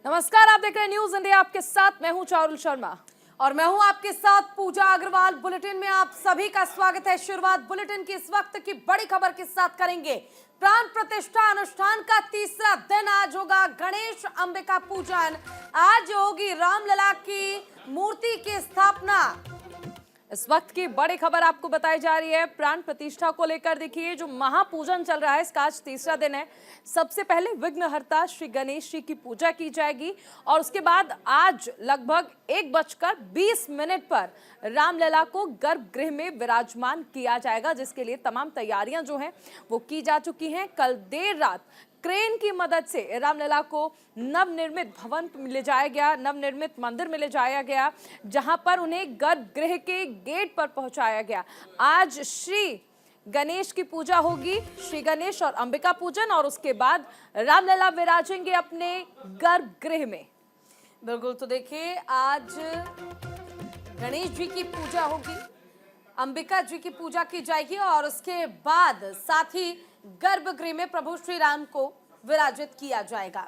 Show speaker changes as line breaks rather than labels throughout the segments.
नमस्कार, आप देख रहे हैं न्यूज इंडिया। आपके साथ मैं हूं चारुल शर्मा और मैं हूं आपके साथ पूजा अग्रवाल। बुलेटिन में आप सभी का स्वागत है। शुरुआत बुलेटिन की इस वक्त की बड़ी खबर के साथ करेंगे। प्राण प्रतिष्ठा अनुष्ठान का तीसरा दिन आज होगा गणेश अंबिका पूजन। आज होगी रामलला की मूर्ति की स्थापना। इस वक्त की बड़ी खबर आपको बताई जा रही है प्राण प्रतिष्ठा को लेकर। देखिए, जो महापूजन चल रहा है इसका आज तीसरा दिन है। सबसे पहले विघ्नहर्ता श्री गणेश जी की पूजा की जाएगी और उसके बाद आज लगभग 1:20 पर रामलला को गर्भगृह में विराजमान किया जाएगा, जिसके लिए तमाम तैयारियां जो हैं वो की जा चुकी हैं। कल देर रात क्रेन की मदद से रामलला को नवनिर्मित भवन में ले जाया गया, नवनिर्मित मंदिर में ले जाया गया, जहां पर उन्हें गर्भगृह के गेट पर पहुंचाया गया। आज श्री गणेश की पूजा होगी, श्री गणेश और अंबिका पूजन, और उसके बाद रामलला विराजेंगे अपने गर्भगृह में। बिल्कुल, तो देखिए आज गणेश जी की पूजा होगी, अंबिका जी की पूजा की जाएगी और उसके बाद साथ ही गर्भगृह में प्रभु श्री राम को विराजित किया जाएगा।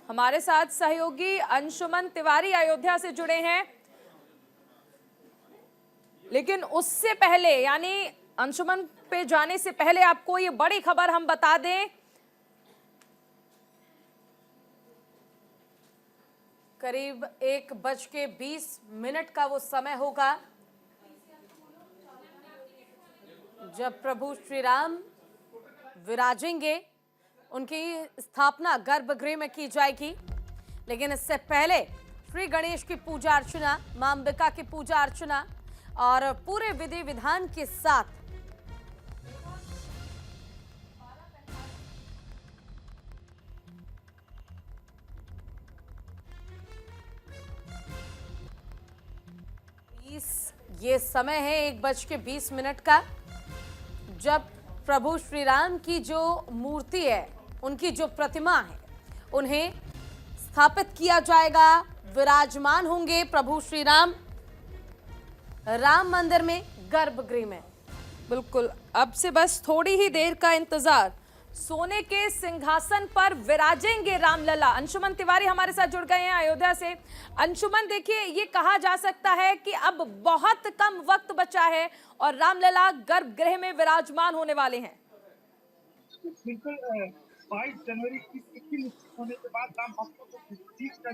हमारे साथ सहयोगी अंशुमन तिवारी अयोध्या से जुड़े हैं, लेकिन उससे पहले यानी अंशुमन पे जाने से पहले आपको ये बड़ी खबर हम बता दें। करीब 1:20 का वो समय होगा जब प्रभु श्री राम विराजेंगे। उनकी स्थापना गर्भगृह में की जाएगी, लेकिन इससे पहले श्री गणेश की पूजा अर्चना, मां अंबिका की पूजा अर्चना और पूरे विधि विधान के साथ ये समय है 1:20 का, जब प्रभु श्री राम की जो मूर्ति है, उनकी जो प्रतिमा है, उन्हें स्थापित किया जाएगा। विराजमान होंगे प्रभु श्री राम राम मंदिर में, गर्भगृह में। बिल्कुल, अब से बस थोड़ी ही देर का इंतजार। सोने के सिंहासन पर विराजेंगे रामलला। अंशुमन तिवारी हमारे साथ जुड़ गए हैं अयोध्या से। अंशुमन, देखिए, ये कहा जा सकता है कि अब बहुत कम वक्त बचा है और रामलला गर्भगृह में विराजमान होने वाले हैं।
बिल्कुल, 22 जनवरी की तिथि निश्चित होने के बाद राम भक्तों को ठीक था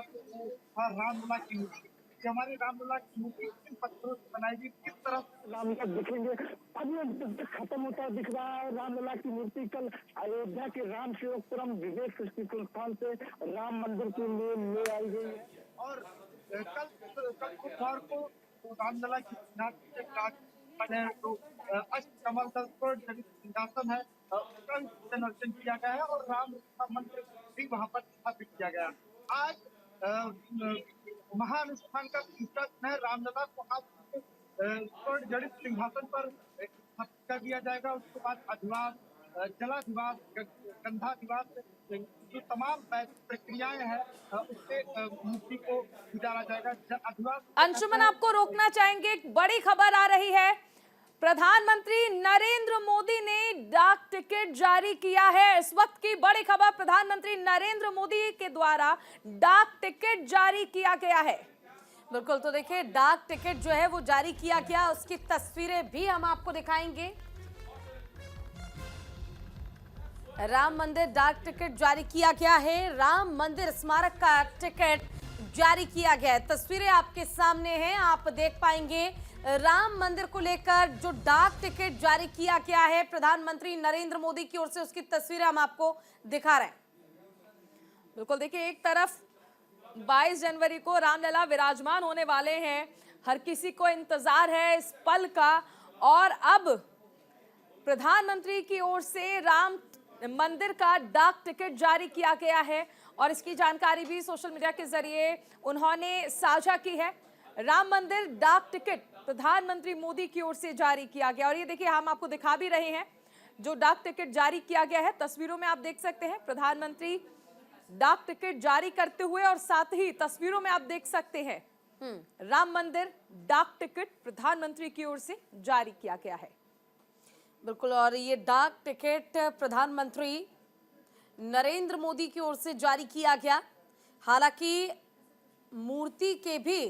कि वो रामलला की मूर्ति, हमारे रामलला की मूर्ति किन पत्थरों से बनाई गई, किस तरह रामलला दिखेंगे, अब ये खत्म होता दिख रहा है। रामलला की मूर्ति कल अयोध्या के राम सेवकपुरम विवेक सृष्टि संस्थान से राम मंदिर के लिए ले आई गई है और कल बुधवार को रामलला की जो अष्टकमल का सिंहासन है उसका विसर्जन किया गया है और राम मंदिर भी वहां पर स्थापित किया गया। आज महानुष्ठान का तीसरा दिन है। रामलला को आज स्वर्ण जड़ित सिंहासन पर स्थापित कर दिया जाएगा। उसके बाद अधिवास, जलाधिवास, गंधाधिवास, जो तमाम प्रक्रियाएं हैं उससे मूर्ति को गुजारा जाएगा।
अंशुमन, आपको रोकना चाहेंगे, एक बड़ी खबर आ रही है। प्रधानमंत्री नरेंद्र मोदी ने डाक टिकट जारी किया है। इस वक्त की बड़ी खबर, प्रधानमंत्री नरेंद्र मोदी के द्वारा डाक टिकट जारी किया गया है। बिल्कुल, तो देखिए, डाक टिकट जो है वो जारी किया गया, उसकी तस्वीरें भी हम आपको दिखाएंगे। राम मंदिर डाक टिकट जारी किया गया है, राम मंदिर स्मारक का टिकट जारी किया गया है। तस्वीरें आपके सामने हैं, आप देख पाएंगे। राम मंदिर को लेकर जो डाक टिकट जारी किया गया है प्रधानमंत्री नरेंद्र मोदी की ओर से, उसकी तस्वीरें हम आपको दिखा रहे हैं। बिल्कुल, देखिए, एक तरफ 22 जनवरी को रामलला विराजमान होने वाले हैं, हर किसी को इंतजार है इस पल का, और अब प्रधानमंत्री की ओर से राम मंदिर का डाक टिकट जारी किया गया है और इसकी जानकारी भी सोशल मीडिया के जरिए उन्होंने साझा की है। राम मंदिर डाक टिकट प्रधानमंत्री मोदी की ओर से जारी किया गया और ये देखिए, हम आपको दिखा भी रहे हैं जो डाक टिकट जारी किया गया है। तस्वीरों में आप देख सकते हैं प्रधानमंत्री डाक टिकट जारी करते हुए, और साथ ही तस्वीरों में आप देख सकते हैं राम मंदिर डाक टिकट प्रधानमंत्री की ओर से जारी किया गया है। बिल्कुल। और ये डाक टिकट प्रधानमंत्री नरेंद्र मोदी की ओर से जारी किया गया। हालांकि मूर्ति के भी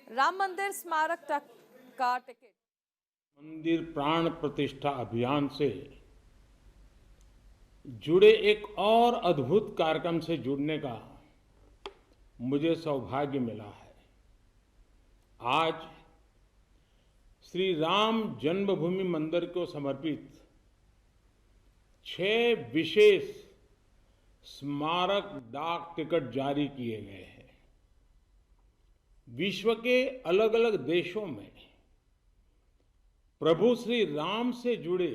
राम मंदिर स्मारक तक का टिकट
मंदिर प्राण प्रतिष्ठा अभियान से जुड़े एक और अद्भुत कार्यक्रम से जुड़ने का मुझे सौभाग्य मिला है। आज श्री राम जन्मभूमि मंदिर को समर्पित 6 विशेष स्मारक डाक टिकट जारी किए गए हैं। विश्व के अलग अलग देशों में प्रभु श्री राम से जुड़े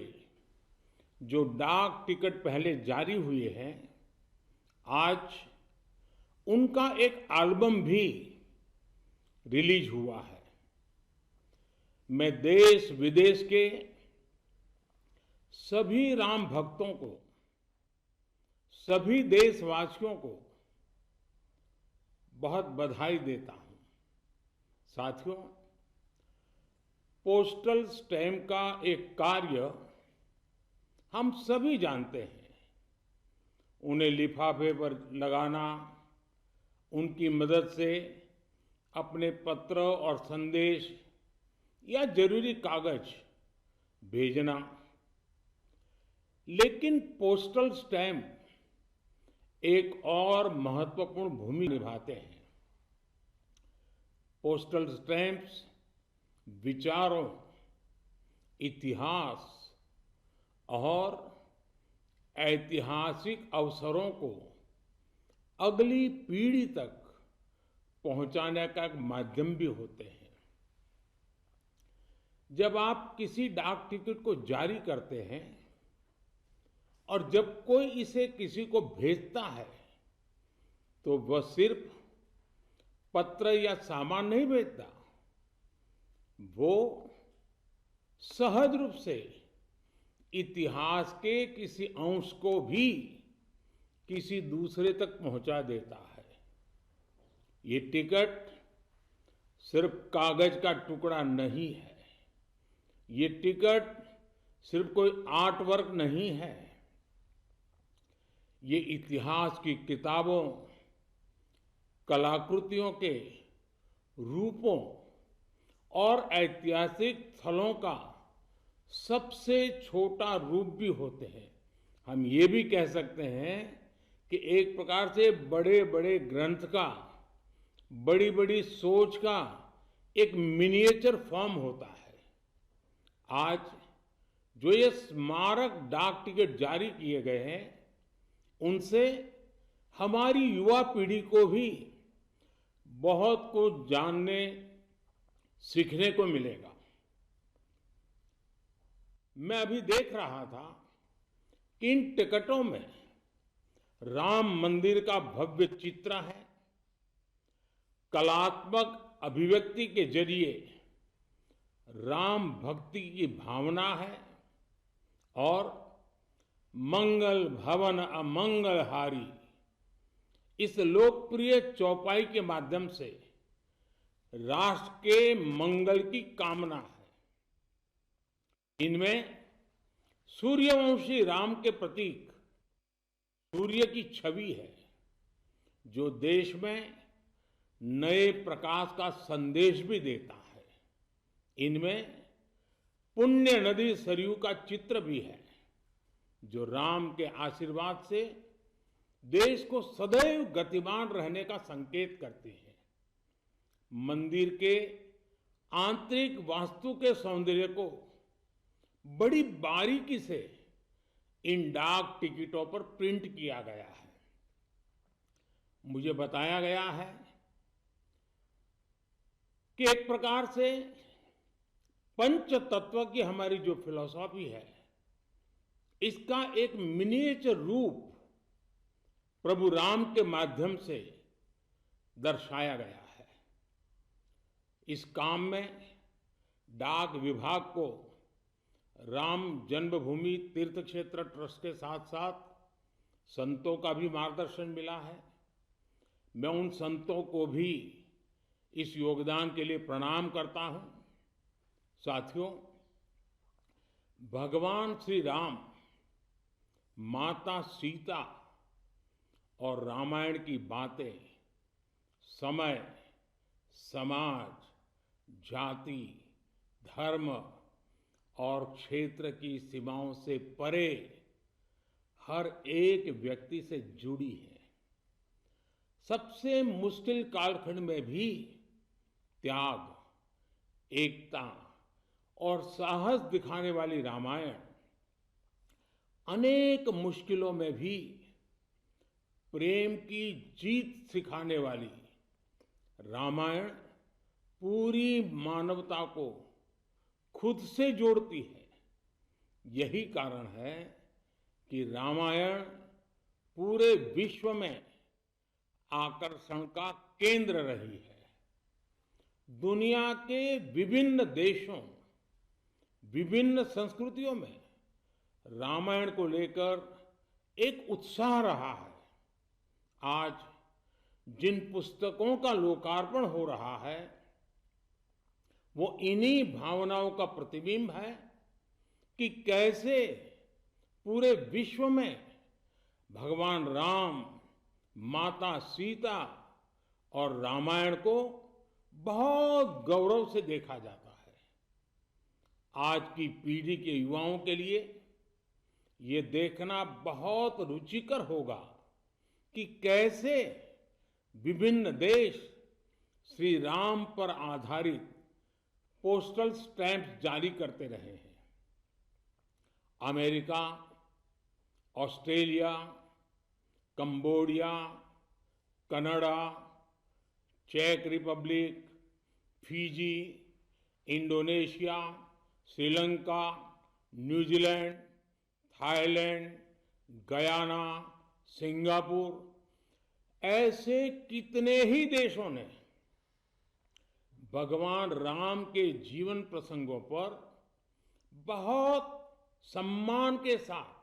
जो डाक टिकट पहले जारी हुए हैं, आज उनका एक एल्बम भी रिलीज हुआ है। मैं देश विदेश के सभी राम भक्तों को, सभी देशवासियों को बहुत बधाई देता हूं। साथियों, पोस्टल स्टैम्प का एक कार्य हम सभी जानते हैं। उन्हें लिफाफे पर लगाना, उनकी मदद से अपने पत्र और संदेश या जरूरी कागज भेजना। लेकिन पोस्टल स्टैम्प एक और महत्वपूर्ण भूमिका निभाते हैं। पोस्टल स्टैम्प्स विचारों, इतिहास और ऐतिहासिक अवसरों को अगली पीढ़ी तक पहुंचाने का एक माध्यम भी होते हैं। जब आप किसी डाक टिकट को जारी करते हैं और जब कोई इसे किसी को भेजता है, तो वह सिर्फ पत्र या सामान नहीं भेजता, वो सहज रूप से इतिहास के किसी अंश को भी किसी दूसरे तक पहुंचा देता है। ये टिकट सिर्फ कागज का टुकड़ा नहीं है। ये टिकट सिर्फ कोई आर्ट वर्क नहीं है। ये इतिहास की किताबों, कलाकृतियों के रूपों और ऐतिहासिक स्थलों का सबसे छोटा रूप भी होते हैं। हम ये भी कह सकते हैं कि एक प्रकार से बड़े बड़े ग्रंथ का, बड़ी बड़ी सोच का एक मिनिएचर फॉर्म होता है। आज जो ये स्मारक डाक टिकट जारी किए गए हैं, उनसे हमारी युवा पीढ़ी को भी बहुत कुछ जानने, सीखने को मिलेगा। मैं अभी देख रहा था कि इन टिकटों में राम मंदिर का भव्य चित्र है। कलात्मक अभिव्यक्ति के जरिए राम भक्ति की भावना है और मंगल भवन अमंगल हारी इस लोकप्रिय चौपाई के माध्यम से राष्ट्र के मंगल की कामना है। इनमें सूर्यवंशी राम के प्रतीक सूर्य की छवि है, जो देश में नए प्रकाश का संदेश भी देता है। इनमें पुण्य नदी सरयू का चित्र भी है, जो राम के आशीर्वाद से देश को सदैव गतिमान रहने का संकेत करते हैं। मंदिर के आंतरिक वास्तु के सौंदर्य को बड़ी बारीकी से इन डाक टिकटों पर प्रिंट किया गया है। मुझे बताया गया है कि एक प्रकार से पंच तत्व की हमारी जो फिलॉसफी है, इसका एक मिनिएचर रूप प्रभु राम के माध्यम से दर्शाया गया है। इस काम में डाक विभाग को राम जन्मभूमि तीर्थ क्षेत्र ट्रस्ट के साथ साथ संतों का भी मार्गदर्शन मिला है। मैं उन संतों को भी इस योगदान के लिए प्रणाम करता हूं। साथियों, भगवान श्री राम, माता सीता और रामायण की बातें समय, समाज, जाति, धर्म और क्षेत्र की सीमाओं से परे हर एक व्यक्ति से जुड़ी है। सबसे मुश्किल कालखंड में भी त्याग, एकता और साहस दिखाने वाली रामायण अनेक मुश्किलों में भी प्रेम की जीत सिखाने वाली रामायण पूरी मानवता को खुद से जोड़ती है। यही कारण है कि रामायण पूरे विश्व में आकर्षण का केंद्र रही है। दुनिया के विभिन्न देशों, विभिन्न संस्कृतियों में रामायण को लेकर एक उत्साह रहा है। आज जिन पुस्तकों का लोकार्पण हो रहा है वो इन्हीं भावनाओं का प्रतिबिंब है कि कैसे पूरे विश्व में भगवान राम, माता सीता और रामायण को बहुत गौरव से देखा जाता है। आज की पीढ़ी के युवाओं के लिए ये देखना बहुत रुचिकर होगा कि कैसे विभिन्न देश श्री राम पर आधारित पोस्टल स्टैंप्स जारी करते रहे हैं। अमेरिका, ऑस्ट्रेलिया, कंबोडिया, कनाडा, चेक Republic, Fiji, Indonesia, Sri Lanka, New Zealand, Thailand, Guyana, Singapore, ऐसे कितने ही देशों ने भगवान राम के जीवन प्रसंगों पर बहुत सम्मान के साथ,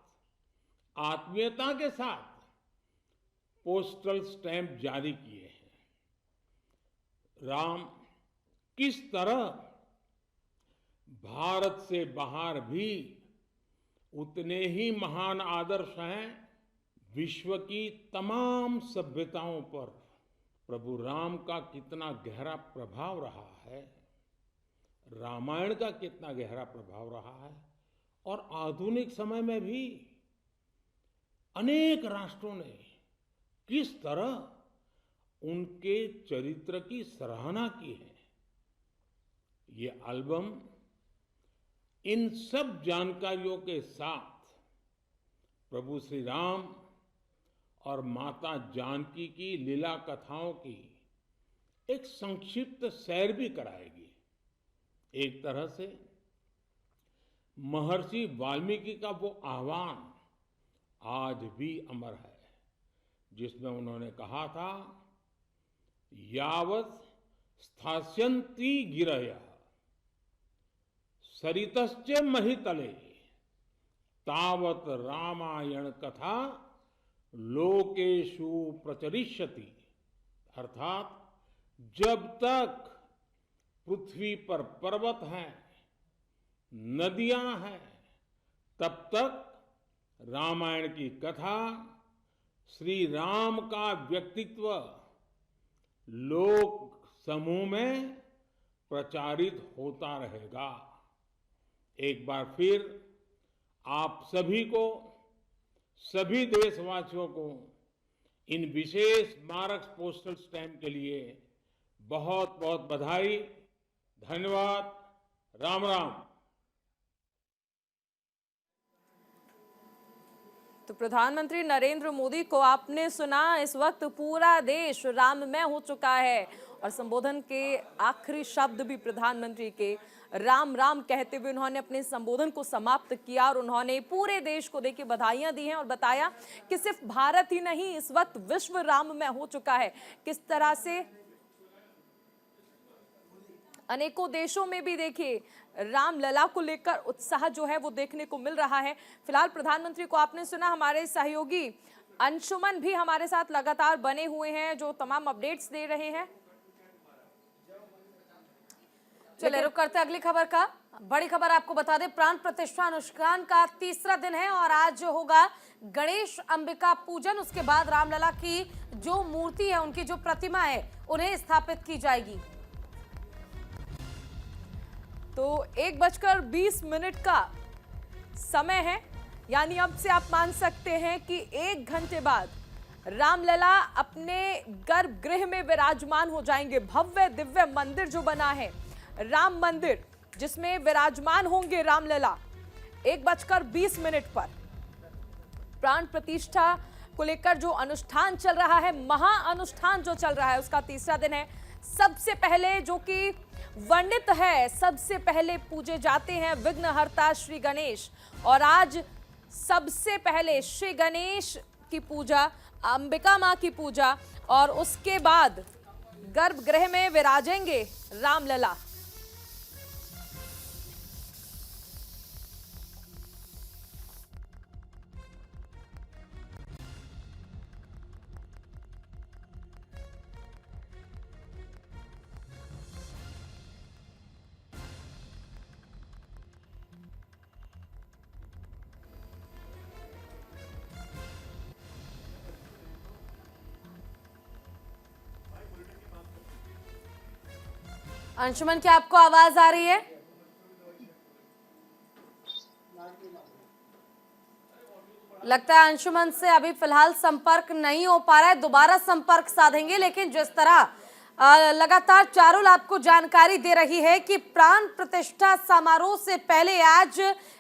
आत्मीयता के साथ पोस्टल स्टैंप जारी किए हैं। राम किस तरह भारत से बाहर भी उतने ही महान आदर्श हैं। विश्व की तमाम सभ्यताओं पर प्रभु राम का कितना गहरा प्रभाव रहा है, रामायण का कितना गहरा प्रभाव रहा है, और आधुनिक समय में भी अनेक राष्ट्रों ने किस तरह उनके चरित्र की सराहना की है। ये एल्बम इन सब जानकारियों के साथ प्रभु श्री राम और माता जानकी की लीला कथाओं की एक संक्षिप्त सैर भी कराएगी। एक तरह से महर्षि वाल्मीकि का वो आह्वान आज भी अमर है, जिसमें उन्होंने कहा था, यावत् स्थास्यन्ति गिरयः सरितश्च महितले तावत् रामायण कथा लोकेषु प्रचरिष्यति। अर्थात जब तक पृथ्वी पर पर्वत हैं, नदियां हैं, तब तक रामायण की कथा, श्री राम का व्यक्तित्व लोक समूह में प्रचारित होता रहेगा। एक बार फिर आप सभी को, सभी देशवासियों को इन विशेष स्मारक पोस्टल स्टैंप के लिए बहुत बहुत बधाई, धन्यवाद, राम राम।
तो प्रधानमंत्री नरेंद्र मोदी को आपने सुना। इस वक्त पूरा देश राममय हो चुका है और संबोधन के आखिरी शब्द भी प्रधानमंत्री के राम राम कहते हुए उन्होंने अपने संबोधन को समाप्त किया और उन्होंने पूरे देश को देखिए बधाइयां दी हैं और बताया कि सिर्फ भारत ही नहीं, इस वक्त विश्व राममय हो चुका है। किस तरह से अनेकों देशों में भी देखिए रामलला को लेकर उत्साह जो है वो देखने को मिल रहा है। फिलहाल प्रधानमंत्री को आपने सुना। हमारे सहयोगी अंशुमन भी हमारे साथ लगातार बने हुए हैं जो तमाम अपडेट्स दे रहे हैं। चलिए रुक करते अगली खबर का। बड़ी खबर आपको बता दें, प्राण प्रतिष्ठा अनुष्ठान का तीसरा दिन है और आज जो होगा गणेश अंबिका पूजन। उसके बाद रामलला की जो मूर्ति है, उनकी जो प्रतिमा है, उन्हें स्थापित की जाएगी। तो 1:20 का समय है, यानी अब से आप मान सकते हैं कि 1 घंटे बाद रामलला अपने गर्भगृह में विराजमान हो जाएंगे। भव्य दिव्य मंदिर जो बना है, राम मंदिर, जिसमें विराजमान होंगे रामलला। 1:20 पर प्राण प्रतिष्ठा को लेकर जो अनुष्ठान चल रहा है, महा अनुष्ठान जो चल रहा है, उसका तीसरा दिन है। सबसे पहले जो कि वर्णित है, सबसे पहले पूजे जाते हैं विघ्नहर्ता श्री गणेश। और आज सबसे पहले श्री गणेश की पूजा, अंबिका मां की पूजा, और उसके बाद गर्भगृह में विराजेंगे रामलला। अंशुमन, क्या आपको आवाज आ रही है? लगता है अंशुमन से अभी फिलहाल संपर्क नहीं हो पा रहा है, दोबारा संपर्क साधेंगे। लेकिन जिस तरह लगातार चारुल आपको जानकारी दे रही है कि प्राण प्रतिष्ठा समारोह से पहले आज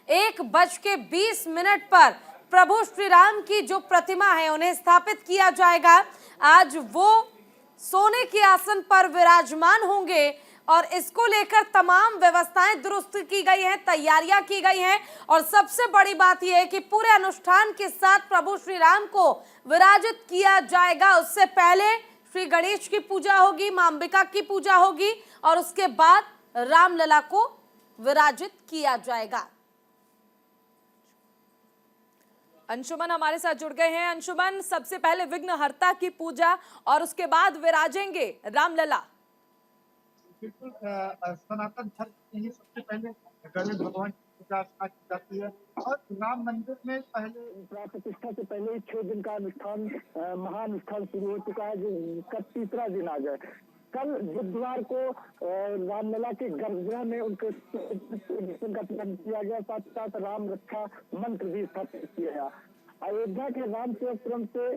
1:20 पर प्रभु श्री राम की जो प्रतिमा है, उन्हें स्थापित किया जाएगा। आज वो सोने के आसन पर विराजमान होंगे और इसको लेकर तमाम व्यवस्थाएं दुरुस्त की गई हैं, तैयारियां की गई हैं। और सबसे बड़ी बात यह है कि पूरे अनुष्ठान के साथ प्रभु श्री राम को विराजित किया जाएगा। उससे पहले श्री गणेश की पूजा होगी, मां अंबिका की पूजा होगी, और उसके बाद रामलला को विराजित किया जाएगा। अंशुमन हमारे साथ जुड़ गए हैं। अंशुमन, सबसे पहले विघ्नहर्ता की पूजा और उसके बाद विराजेंगे रामलला।
बिल्कुल, सनातन धर्म में ही सबसे पहले गणेश भगवान की पूजा अर्चना की जाती है। और राम मंदिर में पहले प्राण प्रतिष्ठा से पहले ही 6 दिन का अनुष्ठान, महानुष्ठान शुरू हो चुका है, जिसका तीसरा दिन आज है। कल बुधवार को रामलला के गर्भगृह में उनके का प्रारंभ किया गया, साथ साथ राम रक्षा मंत्र भी स्थापित किया गया। अयोध्या के राम सेवकपुरम से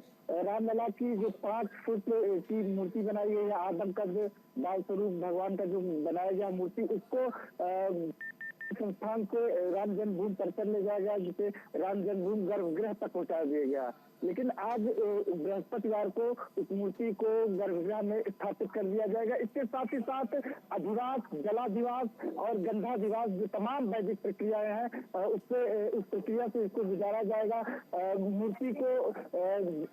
रामलला की जो 5 फुट की मूर्ति बनाई गई है, आदम का जो बाल स्वरूप भगवान का जो बनाया गया मूर्ति, उसको संस्थान से राम जन्मभूमि परिसर ले जाया गया, जिसे राम जन्मभूमि गर्भगृह तक पहुंचा दिया गया। लेकिन आज बृहस्पतिवार को उस मूर्ति को गर्भगृह में स्थापित कर दिया जाएगा। इसके साथ ही साथ अधिवास, जलाधिवास और गंधाधिवास, जो तमाम वैदिक प्रक्रियाएं हैं, उससे उस प्रक्रिया से इसको गुजारा जाएगा। मूर्ति को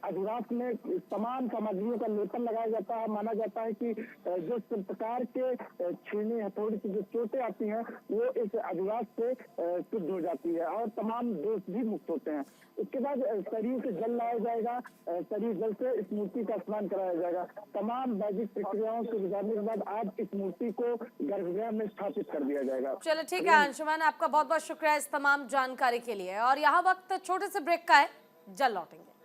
अधिवास में तमाम सामग्रियों का लेपन लगाया जाता है। माना जाता है कि जो प्रकार के छीने हथौड़ी की जो चोटें आती हैं, वो इस अधिवास से शुद्ध हो जाती है और तमाम दोष भी मुक्त होते हैं। उसके बाद शरीर से जल लाया जाएगा, शरीर जल से इस मूर्ति का स्नान कराया जाएगा। तमाम वैदिक प्रक्रियाओं से गुजारने के बाद आज इस मूर्ति को गर्भगृह में स्थापित कर दिया जाएगा।
चलो ठीक है अंशुमन, आपका बहुत बहुत शुक्रिया इस तमाम जानकारी के लिए। और यहाँ वक्त छोटे से ब्रेक का है, जल्द लौटेंगे।